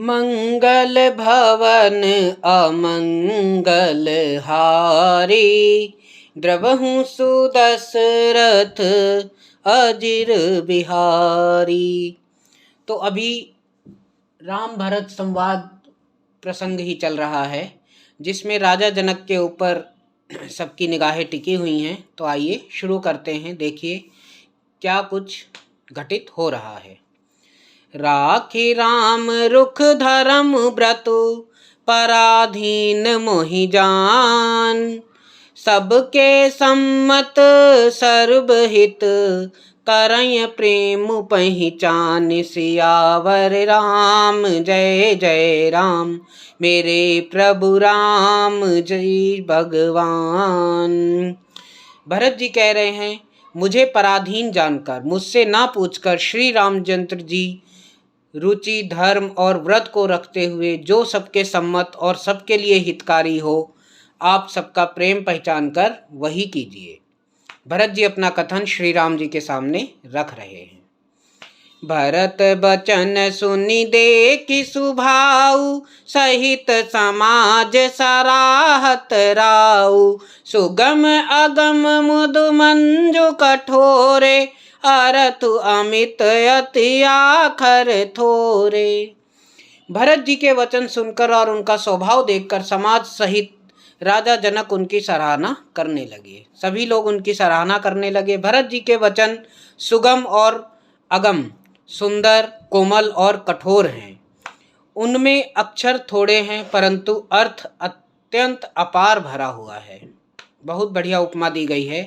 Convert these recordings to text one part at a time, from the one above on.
मंगल भवन अमंगल हारी, द्रवहु सुदशरथ अजिर बिहारी। तो अभी राम भरत संवाद प्रसंग ही चल रहा है, जिसमें राजा जनक के ऊपर सबकी निगाहें टिकी हुई हैं। तो आइए शुरू करते हैं। देखिए क्या कुछ घटित हो रहा है। राखी राम रुख धर्म व्रतु, पराधीन मोहि जान, सबके सम्मत सर्वहित, करय प्रेम पहिचान। सियावर राम जय जय राम, मेरे प्रभु राम जय भगवान। भरत जी कह रहे हैं, मुझे पराधीन जानकर, मुझसे ना पूछकर श्री रामचंद्र जी रुचि धर्म और व्रत को रखते हुए जो सबके सम्मत और सबके लिए हितकारी हो, आप सबका प्रेम पहचान कर वही कीजिए। भरत जी अपना कथन श्री राम जी के सामने रख रहे हैं। भरत बचन सुनि देखि सुभाऊ, सहित समाज सराहत राऊ। सुगम अगम मुदु मंजु कठोरे, अरथु अमित अति आखर थोरे। भरत जी के वचन सुनकर और उनका स्वभाव देखकर समाज सहित राजा जनक उनकी सराहना करने लगे। सभी लोग उनकी सराहना करने लगे। भरत जी के वचन सुगम और अगम, सुंदर, कोमल और कठोर हैं। उनमें अक्षर थोड़े हैं परंतु अर्थ अत्यंत अपार भरा हुआ है। बहुत बढ़िया उपमा दी गई है।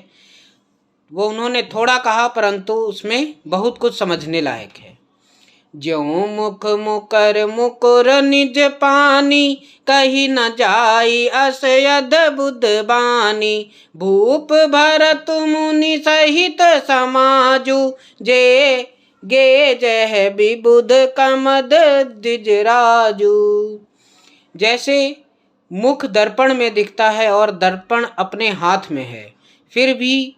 वो उन्होंने थोड़ा कहा परंतु उसमें बहुत कुछ समझने लायक है। ज्यों मुख मुकर मुकुर निज पानी, कही न जाई अस अद्भुत बानी। भूप भरत मुनि सहित समाजु, जे गे जय विबुध कमद द्विजराजु। जैसे मुख दर्पण में दिखता है और दर्पण अपने हाथ में है, फिर भी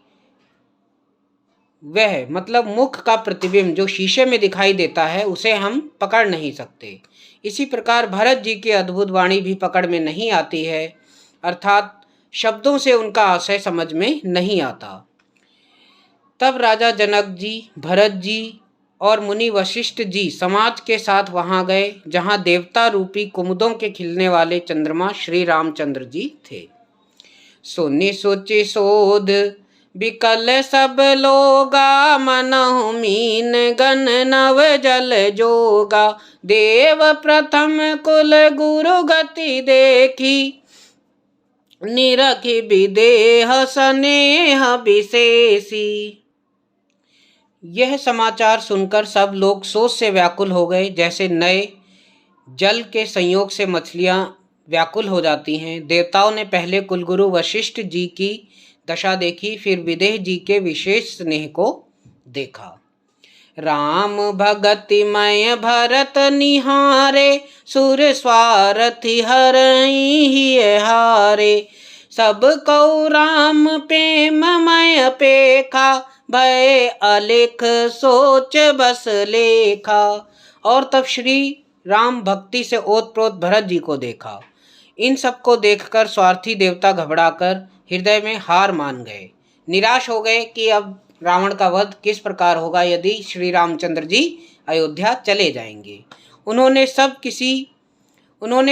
वह मतलब मुख का प्रतिबिंब जो शीशे में दिखाई देता है उसे हम पकड़ नहीं सकते। इसी प्रकार भरत जी की अद्भुत वाणी भी पकड़ में नहीं आती है, अर्थात शब्दों से उनका आशय समझ में नहीं आता। तब राजा जनक जी, भरत जी और मुनि वशिष्ठ जी समाज के साथ वहां गए जहां देवता रूपी कुमुदों के खिलने वाले चंद्रमा श्री रामचंद्र जी थे। सुनि सोचि शोध विकल सब लोगा, मनहु मीन गन नव जल जोगा। देव प्रथम कुल गुरु गति देखी, निरखि विदेह स्नेह विशेषी। यह समाचार सुनकर सब लोग सोच से व्याकुल हो गए, जैसे नए जल के संयोग से मछलियां व्याकुल हो जाती हैं। देवताओं ने पहले कुलगुरु वशिष्ठ जी की दशा देखी, फिर विदेह जी के विशेष स्नेह को देखा। राम भगति मय भरत निहारे, सुर स्वारथि हरहि हिय हारे। सब कौ राम प्रेम मय पेखा, भय अलेख सोच बस लेखा। और तब श्री राम भक्ति से ओतप्रोत भरत जी को देखा। इन सबको देखकर स्वार्थी देवता घबराकर हृदय में हार मान गए, निराश हो गए कि अब रावण का वध किस प्रकार होगा यदि श्री रामचंद्र जी अयोध्या चले जाएंगे। उन्होंने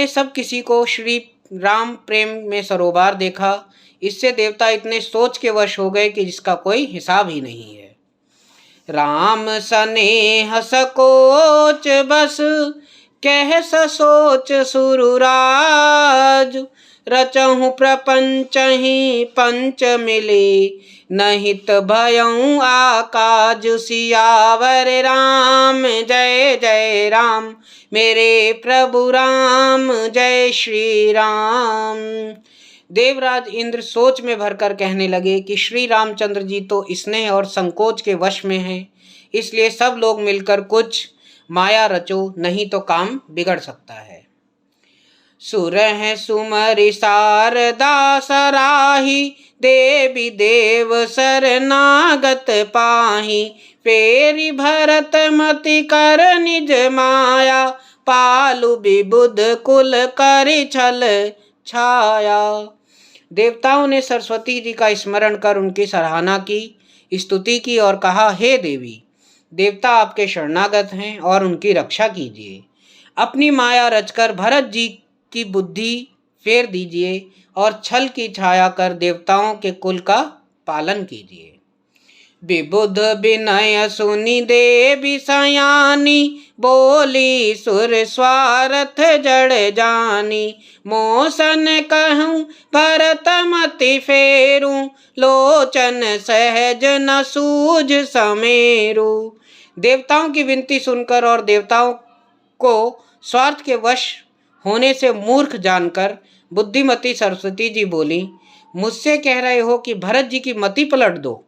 सब किसी को श्री राम प्रेम में सरोबार देखा। इससे देवता इतने सोच के वश हो गए कि जिसका कोई हिसाब ही नहीं है। राम स्नेह सकोच बस, कह सोच सुरुराज। रचहु प्रपंच ही पंच मिले, नहित भयउ आकाज। सियावर राम जय जय राम, मेरे प्रभु राम जय श्री राम। देवराज इंद्र सोच में भरकर कहने लगे कि श्री रामचंद्र जी तो स्नेह और संकोच के वश में हैं, इसलिए सब लोग मिलकर कुछ माया रचो, नहीं तो काम बिगड़ सकता है। सुर है सुमरि शारदा सराही, देवी देव शरणागत पाही। फेरि भरत मति कर निज माया, पालु विबुध कुल कर छल छाया। देवताओं ने सरस्वती जी का स्मरण कर उनकी सराहना की, स्तुति की और कहा, हे देवी, देवता आपके शरणागत हैं और उनकी रक्षा कीजिए। अपनी माया रचकर भरत जी की बुद्धि फेर दीजिए और छल की छाया कर देवताओं के कुल का पालन कीजिए। विबुध विनय सुनि देवी सयानी, बोली सुर स्वार्थ जड़ जानी। मोसन कहूँ भरत मति फेरू, लोचन सहज न सूझ समेरू। देवताओं की विनती सुनकर और देवताओं को स्वार्थ के वश होने से मूर्ख जानकर बुद्धिमती सरस्वती जी बोली, मुझसे कह रहे हो कि भरत जी की मति पलट दो?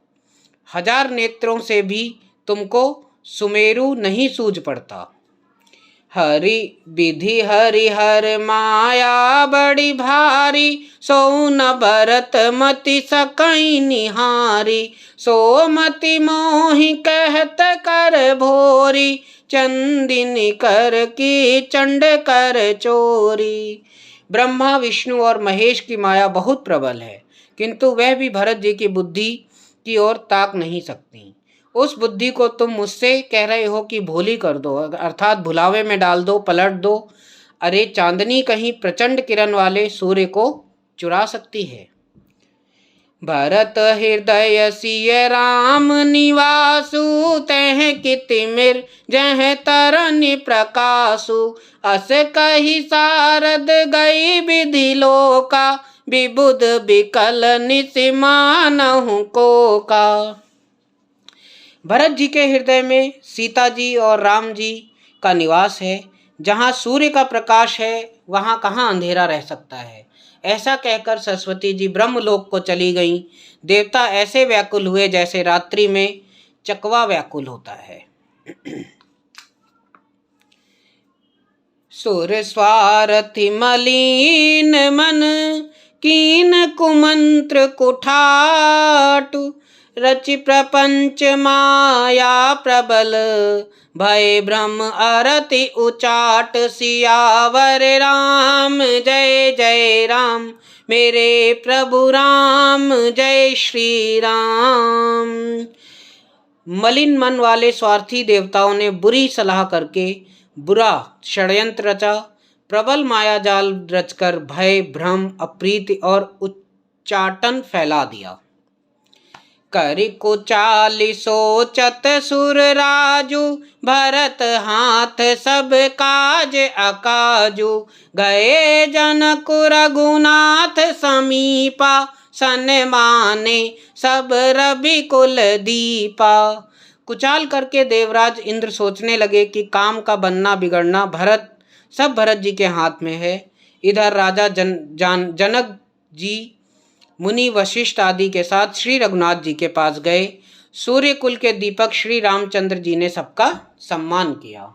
1000 नेत्रों से भी तुमको सुमेरु नहीं सूझ पड़ता। हरि विधि हरिहर माया बड़ी भारी, सो न भरत मति सकई निहारी। सो मति मोहि कहत कर भोरी, चंदिनी कर की चंड कर चोरी। ब्रह्मा विष्णु और महेश की माया बहुत प्रबल है, किंतु वह भी भरत जी की बुद्धि की ओर ताक नहीं सकती। उस बुद्धि को तुम मुझसे कह रहे हो कि भोली कर दो, अर्थात भुलावे में डाल दो, पलट दो। अरे चांदनी कहीं प्रचंड किरण वाले सूर्य को चुरा सकती है। भरत हृदय सिय राम निवासु, तह कितिमिर जह तरन प्रकाशु। अस कही सारद गई विधि लोका, विबुध विकल निसिमानहु को का। भरत जी के हृदय में सीता जी और राम जी का निवास है। जहाँ सूर्य का प्रकाश है वहाँ कहाँ अंधेरा रह सकता है। ऐसा कहकर सरस्वती जी ब्रह्मलोक को चली गईं। देवता ऐसे व्याकुल हुए जैसे रात्रि में चकवा व्याकुल होता है। सुर स्वार्थी मलिन मन, कीन कुमंत्र कुठाटु। रचि प्रपंच माया प्रबल, भय ब्रह्म अरति उचाट। सियावर राम जय जय राम, मेरे प्रभु राम जय श्री राम। मलिन मन वाले स्वार्थी देवताओं ने बुरी सलाह करके बुरा षड्यंत्र रचा। प्रबल माया जाल रचकर भय, भ्रम, अप्रीति और उच्चाटन फैला दिया। करि कुचाली सोचत सुर राजू, भरत हाथ सब काज अकाजू। गए जनक रघुनाथ समीपा, सन माने सब रवि कुल दीपा। कुचाल करके देवराज इंद्र सोचने लगे कि काम का बनना बिगड़ना सब भरत जी के हाथ में है। इधर राजा जनक जी मुनि वशिष्ठ आदि के साथ श्री रघुनाथ जी के पास गए। सूर्य कुल के दीपक श्री रामचंद्र जी ने सबका सम्मान किया।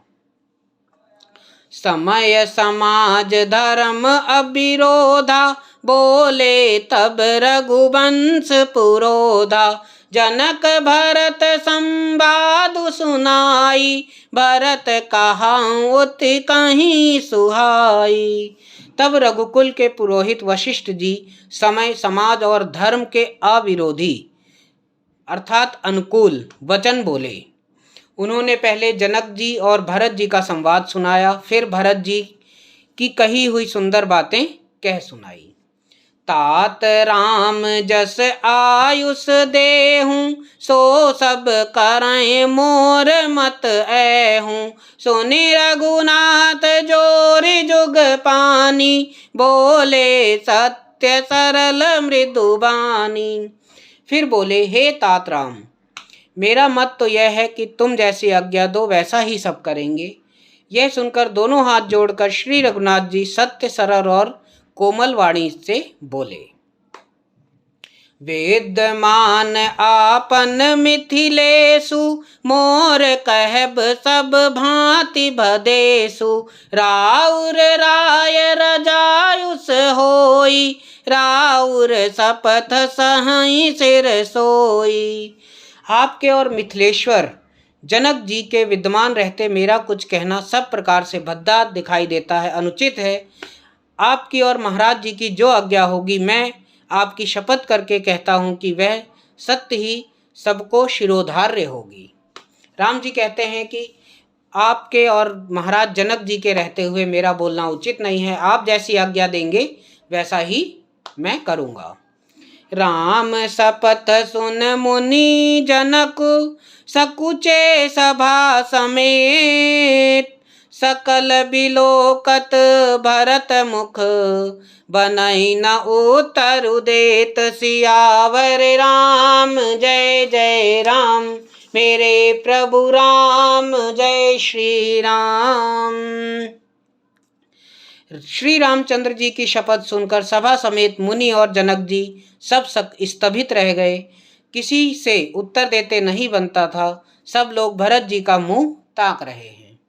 समय समाज धर्म अविरोधा, बोले तब रघुवंश पुरोधा। जनक भरत संवाद सुनाई, भरत कहा उति कहीं सुहाई। तब रघुकुल के पुरोहित वशिष्ठ जी समय, समाज और धर्म के अविरोधी अर्थात अनुकूल वचन बोले। उन्होंने पहले जनक जी और भरत जी का संवाद सुनाया, फिर भरत जी की कही हुई सुंदर बातें कह सुनाई। तात राम जस आयुष देहूं, सो सब करें मोर मत ऐहूं। सुनि रघुनाथ जोरि जुग पानी, बोले सत्य सरल मृदु बानी। फिर बोले, हे तात राम, मेरा मत तो यह है कि तुम जैसी आज्ञा दो वैसा ही सब करेंगे। यह सुनकर दोनों हाथ जोड़कर श्री रघुनाथ जी सत्य सरल और कोमल वाणी से बोले। विद्यमान आपन मिथिलेशु, मोर कहब सब भांति भदेशु। राउर राय रजायुस होई, राउर शपथ सहई सिर सोई। आपके और मिथिलेश्वर जनक जी के विद्यमान रहते मेरा कुछ कहना सब प्रकार से भद्दा दिखाई देता है, अनुचित है। आपकी और महाराज जी की जो आज्ञा होगी, मैं आपकी शपथ करके कहता हूँ कि वह सत्य ही सबको शिरोधार्य होगी। राम जी कहते हैं कि आपके और महाराज जनक जी के रहते हुए मेरा बोलना उचित नहीं है, आप जैसी आज्ञा देंगे वैसा ही मैं करूँगा। राम शपथ सुन मुनि जनक, सकुचे सभा समेत, सकल बिलोकत भरत मुख, बनई न उत्तरु देत। सियावर राम जय जय राम, मेरे प्रभु राम जय श्री राम। श्री रामचंद्र जी की शपथ सुनकर सभा समेत मुनि और जनक जी सब स्तभित रह गए। किसी से उत्तर देते नहीं बनता था। सब लोग भरत जी का मुंह ताक रहे हैं।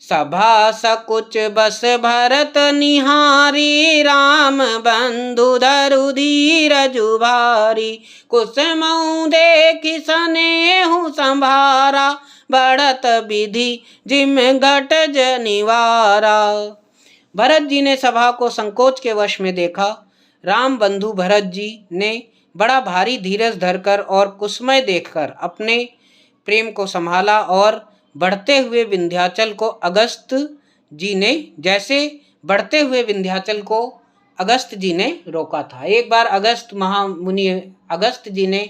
सभा सकुच बस भरत निहारी, राम बंधु धरु धीरजु भारी। कुसमऊ देखि सनेहु संभारा, बढ़त विधि जिम घट जनिवारा। भरत जी ने सभा को संकोच के वश में देखा। राम बंधु भरत जी ने बड़ा भारी धीरज धरकर और कुसमय देखकर अपने प्रेम को संभाला और बढ़ते हुए विंध्याचल को अगस्त जी ने जैसे बढ़ते हुए विंध्याचल को अगस्त जी ने रोका था। एक बार अगस्त महामुनि अगस्त जी ने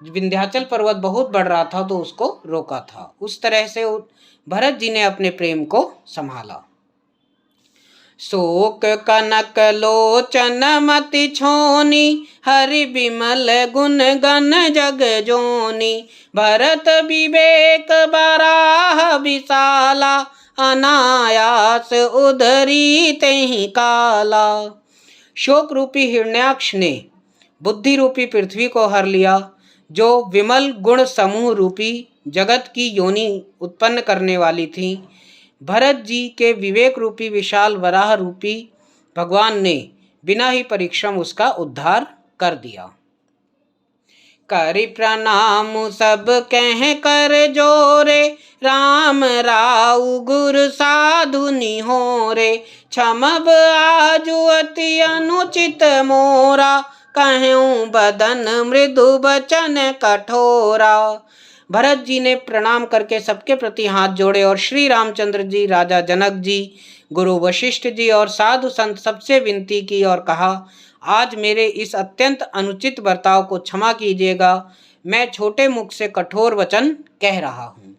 विंध्याचल पर्वत बहुत बढ़ रहा था तो उसको रोका था। उस तरह से भरत जी ने अपने प्रेम को संभाला। शोक कनक लोचन मति छोनी, हरि बिमल गुण गण जग जोनी। भरत विवेक बराह विशाला, अनायास उधरी तेहि काला। शोक रूपी हिरण्याक्ष ने बुद्धि रूपी पृथ्वी को हर लिया, जो विमल गुण समूह रूपी जगत की योनि उत्पन्न करने वाली थी। भरत जी के विवेक रूपी विशाल वराह रूपी भगवान ने बिना ही परिश्रम उसका उद्धार कर दिया। करि प्रणाम सब कह कर जोरे, राम राउ गुरु साधु निहोरे। क्षमब आजु अति अनुचित मोरा, कहूँ बदन मृदु बचन कठोरा। भरत जी ने प्रणाम करके सबके प्रति हाथ जोड़े और श्री रामचंद्र जी, राजा जनक जी, गुरु वशिष्ठ जी और साधु संत सबसे विनती की और कहा, आज मेरे इस अत्यंत अनुचित बर्ताव को क्षमा कीजिएगा। मैं छोटे मुख से कठोर वचन कह रहा हूँ।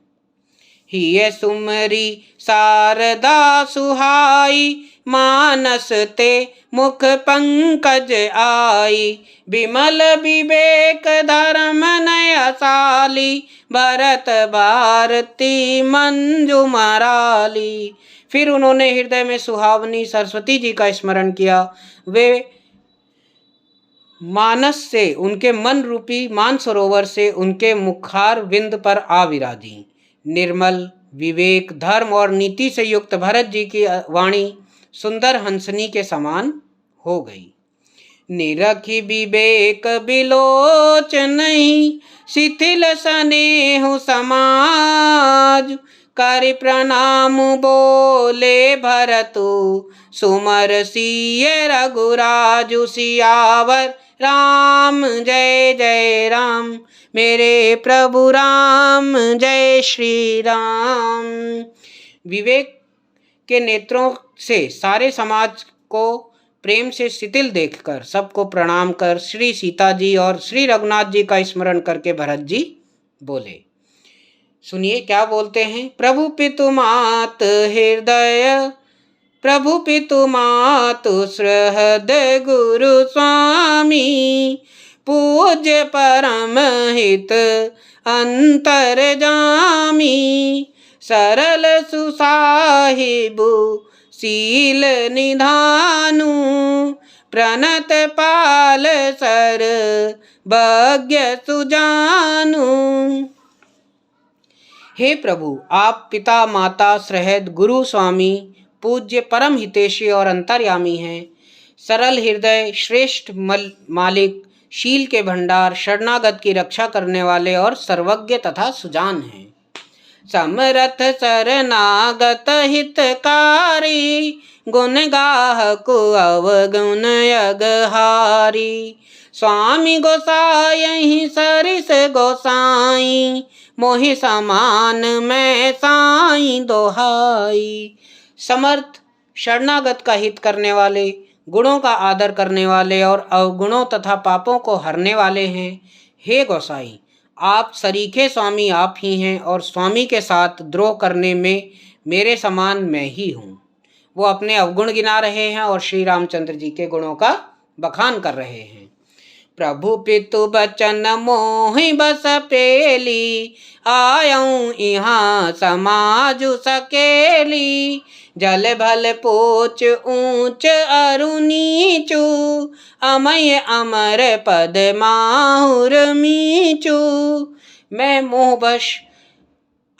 हिय सुमरी शारदा सुहाई, मानस ते मुख पंकज आई। विमल विवेक धर्म नयसाली, भरत भारती मंजू मराली। फिर उन्होंने हृदय में सुहावनी सरस्वती जी का स्मरण किया। वे मानस से उनके मन रूपी मानसरोवर से उनके मुखार विंद पर आ विराजी। निर्मल विवेक धर्म और नीति से युक्त भरत जी की वाणी सुंदर हंसनी के समान हो गई। निरखी विवेक बिलोच नहीं, शिथिल स्नेहु समाज। करि प्रणाम बोले भरतु, सुमर सिय रघुराजु। सियावर राम जय जय राम, मेरे प्रभु राम जय श्री राम। विवेक के नेत्रों से सारे समाज को प्रेम से शिथिल देखकर सबको प्रणाम कर श्री सीता जी और श्री रघुनाथ जी का स्मरण करके भरत जी बोले। सुनिए क्या बोलते हैं। प्रभु पितु मात हृदय, प्रभु पितु मातु सुहृद गुरु स्वामी। पूज्य परम हित अंतर जामी, सरल सुसाहिबु शील निधानु। प्रणत पाल सर भग्य सुजानु। हे प्रभु, आप पिता माता सुहृद गुरु स्वामी, पूज्य परम हितैषी और अंतर्यामी हैं। सरल हृदय, श्रेष्ठ मालिक, शील के भंडार, शरणागत की रक्षा करने वाले और सर्वज्ञ तथा सुजान हैं। समरथ शरणागत हितकारी, गुण गाहक अवगुण अगहारी। स्वामी गोसाई सरिस गोसाई, मोहि समान मैं साई दोहाई। समर्थ शरणागत का हित करने वाले, गुणों का आदर करने वाले और अवगुणों तथा पापों को हरने वाले हैं। हे गोसाई, आप सरीखे स्वामी आप ही हैं और स्वामी के साथ द्रोह करने में मेरे समान मैं ही हूँ। वो अपने अवगुण गिना रहे हैं और श्री रामचंद्र जी के गुणों का बखान कर रहे हैं। प्रभु पितु बचन मोहि बस पेली, आयऊँ यहाँ समाजु सकेली। जल भल पोच ऊंच अरु नीचू, अमय अमर पद माहुर मीचू। मैं मोहवश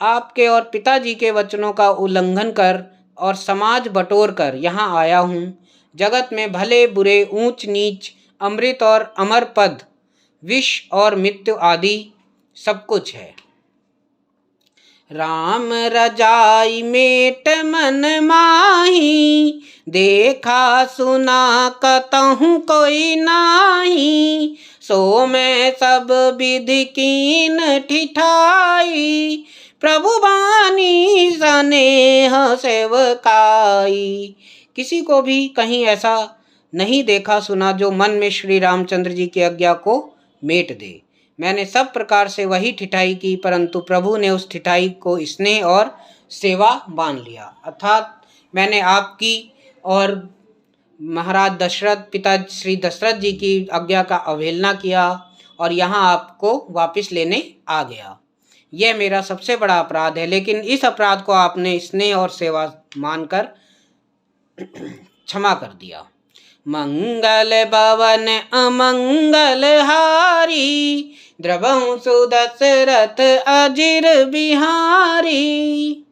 आपके और पिताजी के वचनों का उल्लंघन कर और समाज बटोर कर यहाँ आया हूँ। जगत में भले बुरे, ऊंच नीच, अमृत और अमर पद, विष और मृत्यु आदि सब कुछ है। राम रजाई मेट मन माही, देखा सुना कतहु कोई नाही। सो मैं सब विधि कीन ठिठाई, प्रभु बानी स्नेह सेवकाई। किसी को भी कहीं ऐसा नहीं देखा सुना जो मन में श्री रामचंद्र जी की आज्ञा को मेट दे। मैंने सब प्रकार से वही ठिठाई की, परंतु प्रभु ने उस ठिठाई को स्नेह और सेवा मान लिया। अर्थात मैंने आपकी और महाराज दशरथ, पिता श्री दशरथ जी की आज्ञा का अवहेलना किया और यहाँ आपको वापस लेने आ गया। यह मेरा सबसे बड़ा अपराध है, लेकिन इस अपराध को आपने स्नेह और सेवा मानकर क्षमा कर दिया। मंगल भवन अमंगल हारी, द्रवहु सुदशरथ अजिर बिहारी।